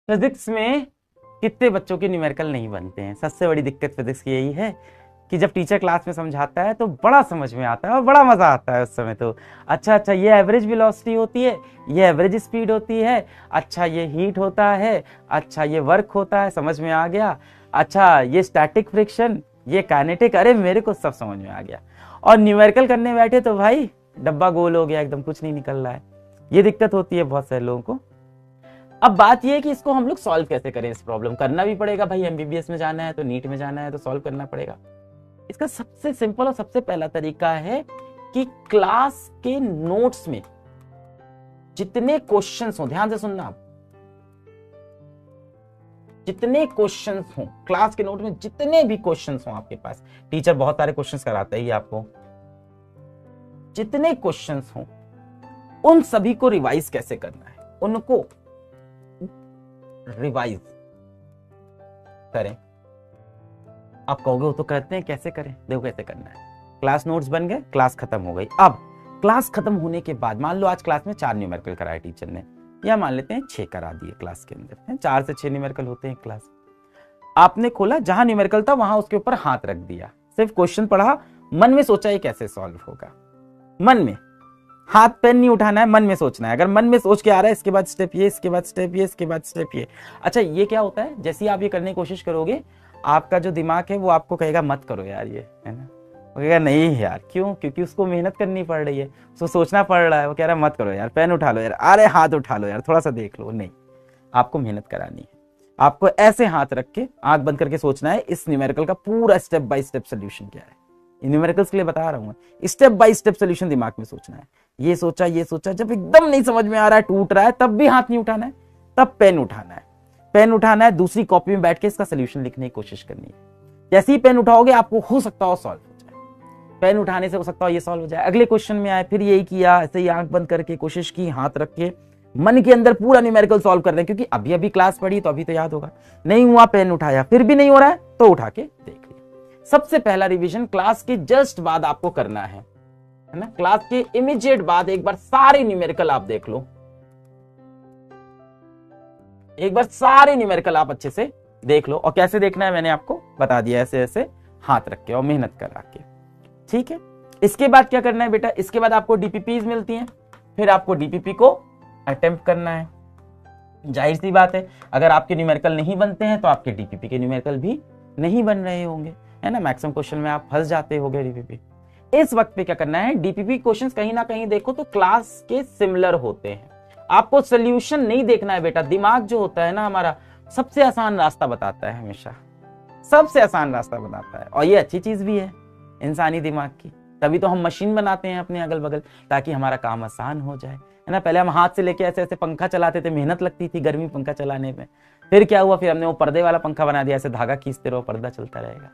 Physics में कितने बच्चों के न्यूमेरिकल नहीं बनते हैं? सबसे बड़ी दिक्कत फिजिक्स की यही है कि जब टीचर क्लास में समझाता है तो बड़ा समझ में आता है और बड़ा मजा आता है उस समय। तो अच्छा ये एवरेज वेलोसिटी होती है, ये एवरेज स्पीड होती है, अच्छा ये हीट होता है, अच्छा ये वर्क होता है, समझ में आ गया, अच्छा ये स्टैटिक फ्रिक्शन, ये काइनेटिक, अरे मेरे को सब समझ में आ गया। और न्यूमेरिकल करने बैठे तो भाई डब्बा गोल हो गया, एकदम कुछ नहीं निकल रहा है। ये दिक्कत होती है बहुत सारे लोगों को। अब बात ये है कि इसको हम लोग सॉल्व कैसे करें। इस प्रॉब्लम करना भी पड़ेगा भाई, एमबीबीएस में जाना है तो, नीट में जाना है तो सॉल्व करना पड़ेगा। इसका सबसे सिंपल और सबसे पहला तरीका है कि क्लास के नोट्स में जितने क्वेश्चंस हो, ध्यान से सुनना आप, जितने क्वेश्चंस हो क्लास के नोट में, जितने भी क्वेश्चंस हो आपके पास, टीचर बहुत सारे क्वेश्चंस कराता ही आपको, जितने क्वेश्चंस हो उन सभी को रिवाइज कैसे करना है, उनको रिवाइज करें। आप कहोगे वो तो करते हैं, कैसे करें? देखो कैसे करना है। क्लास नोट्स बन गए, क्लास खत्म हो गई। अब क्लास खत्म होने के बाद मान लो आज क्लास में 4 न्यूमेरिकल कराए टीचर ने, या मान लेते हैं 6 करा दिए क्लास के अंदर, 4 से 6 न्यूमेरिकल होते हैं क्लास। आपने खोला, जहां न्यूमेरिकल था वहां उसके ऊपर हाथ रख दिया, सिर्फ क्वेश्चन पढ़ा, मन में सोचा ये कैसे सॉल्व होगा। मन में, हाथ पेन नहीं उठाना है, मन में सोचना है। अगर मन में सोच के आ रहा है इसके बाद स्टेप ये, इसके बाद स्टेप ये, इसके बाद स्टेप ये। अच्छा ये क्या होता है, जैसे ही आप ये करने की कोशिश करोगे आपका जो दिमाग है वो आपको कहेगा मत करो यार ये, है ना, वो कहेगा नहीं यार, क्यों? क्योंकि उसको मेहनत करनी पड़ रही है, उसको सोचना पड़ रहा है। वो कह रहा है मत करो यार, पेन उठा लो यार, अरे हाथ उठा लो यार, थोड़ा सा देख लो। नहीं, आपको मेहनत करानी है। आपको ऐसे हाथ रख के आंख बंद करके सोचना है इस न्यूमेरिकल का पूरा स्टेप बाय स्टेप सोल्यूशन क्या है। न्यूमेरिकल्स के लिए बता रहा हूं, स्टेप बाय स्टेप सोल्यूशन दिमाग में सोचना है। ये सोचा, ये सोचा, जब एकदम नहीं समझ में आ रहा है, टूट रहा है, तब भी हाथ नहीं उठाना है, तब पेन उठाना है। पेन उठाना है, दूसरी कॉपी में बैठ के इसका सोल्यूशन लिखने की कोशिश करनी है। जैसे ही पेन उठाओगे आपको हो सकता हो सॉल्व हो जाए, पेन उठाने से हो सकता हो ये सॉल्व हो जाए। अगले क्वेश्चन में आए, फिर यही किया, ऐसे ही आंख बंद करके कोशिश की, हाथ रख के मन के अंदर पूरा न्यूमेरिकल सॉल्व कर रहे हैं, क्योंकि अभी अभी क्लास पढ़ी तो अभी तो याद होगा। नहीं हुआ, पेन उठाया, फिर भी नहीं हो रहा है तो उठा के देख लिया। सबसे पहला रिवीजन क्लास के जस्ट बाद आपको करना है ना, क्लास के इमीडिएट बाद एक बार सारे न्यूमेरिकल आप देख लो, एक बार सारे न्यूमेरिकल आप अच्छे से देख लो। और कैसे देखना है मैंने आपको बता दिया, ऐसे ऐसे हाथ रख के और मेहनत करा के, ठीक है। इसके बाद क्या करना है बेटा, इसके बाद आपको डीपीपीज मिलती हैं, फिर आपको डीपीपी को अटेम्प्ट करना है। जाहिर सी बात है, अगर आपके न्यूमेरिकल नहीं बनते हैं तो आपके डीपीपी के न्यूमेरिकल भी नहीं बन रहे होंगे, है ना। मैक्सिमम क्वेश्चन में आप फंस जाते होंगे डीपीपी। इस वक्त पे क्या करना है, डीपीपी क्वेश्चंस कहीं ना कहीं देखो तो क्लास के सिमिलर होते हैं। आपको सोल्यूशन नहीं देखना है बेटा, दिमाग जो होता है ना हमारा, सबसे आसान रास्ता बताता है, हमेशा सबसे आसान रास्ता बताता है। और ये अच्छी चीज भी है इंसानी दिमाग की, तभी तो हम मशीन बनाते हैं अपने अगल बगल, ताकि हमारा काम आसान हो जाए, है ना। पहले हम हाथ से लेके ऐसे ऐसे पंखा चलाते थे, मेहनत लगती थी गर्मी पंखा चलाने में। फिर क्या हुआ, फिर हमने वो पर्दे वाला पंखा बना दिया, ऐसे धागा खींचते रहो, पर्दा चलता रहेगा।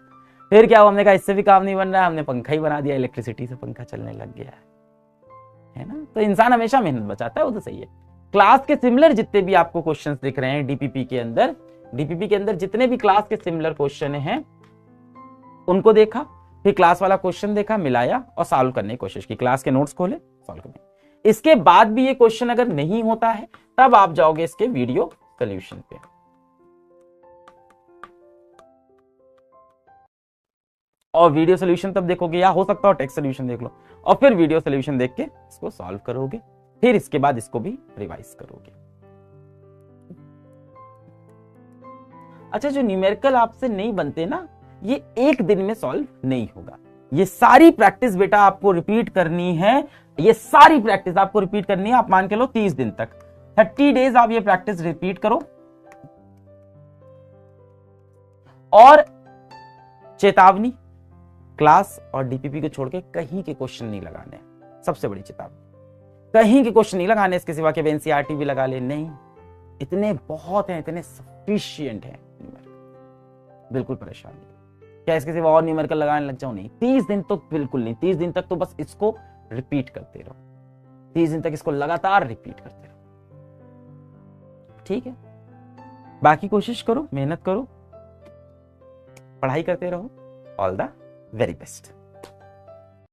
फिर क्या हुआ, हमने कहा इससे भी काम नहीं बन रहा है, हमने पंखा ही बना दिया, इलेक्ट्रिसिटी से पंखा चलने लग गया है ना। तो इंसान हमेशा मेहनत बचाता है, वो तो सही है। क्लास के सिमिलर जितने भी आपको क्वेश्चंस दिख रहे हैं डीपीपी के अंदर, डीपीपी के अंदर जितने भी क्लास के सिमिलर क्वेश्चन हैं उनको देखा, फिर क्लास वाला क्वेश्चन देखा, मिलाया और सॉल्व करने की कोशिश की। क्लास के नोट्स खोले, सॉल्व करने। इसके बाद भी ये क्वेश्चन अगर नहीं होता है तब आप जाओगे इसके वीडियो सोल्यूशन पे, और वीडियो सोल्यूशन तब देखोगे, या हो सकता हो टेक्स्ट सोल्यूशन देख लो, और फिर वीडियो सोल्यूशन देख के इसको सॉल्व करोगे। फिर इसके बाद इसको भी रिवाइज करोगे। अच्छा, जो न्यूमेरिकल आपसे नहीं बनते ना, ये एक दिन में सॉल्व नहीं होगा। ये सारी प्रैक्टिस बेटा आपको रिपीट करनी है, ये सारी प्रैक्टिस आपको रिपीट करनी है। आप मान के लो 30 दिन तक, 30 डेज आप ये प्रैक्टिस रिपीट करो। और चेतावनी, क्लास और डीपीपी को छोड़ के कहीं के क्वेश्चन नहीं लगाने, सबसे बड़ी चेतावनी, कहीं के क्वेश्चन नहीं लगाने इसके सिवा के एनसीईआरटी भी लगा ले, नहीं, इतने बहुत हैं, इतने सफिशिएंट हैं। बिल्कुल परेशान नहीं, क्या इसके सिवा और न्यूमेरिकल लगाने लग जाओ, नहीं। 30 दिन तो बिल्कुल नहीं, 30 दिन तक तो बस इसको रिपीट करते रहो, 30 दिन तक इसको लगातार रिपीट करते रहो, ठीक है। बाकी कोशिश करो, मेहनत करो, पढ़ाई करते रहो। All the very best.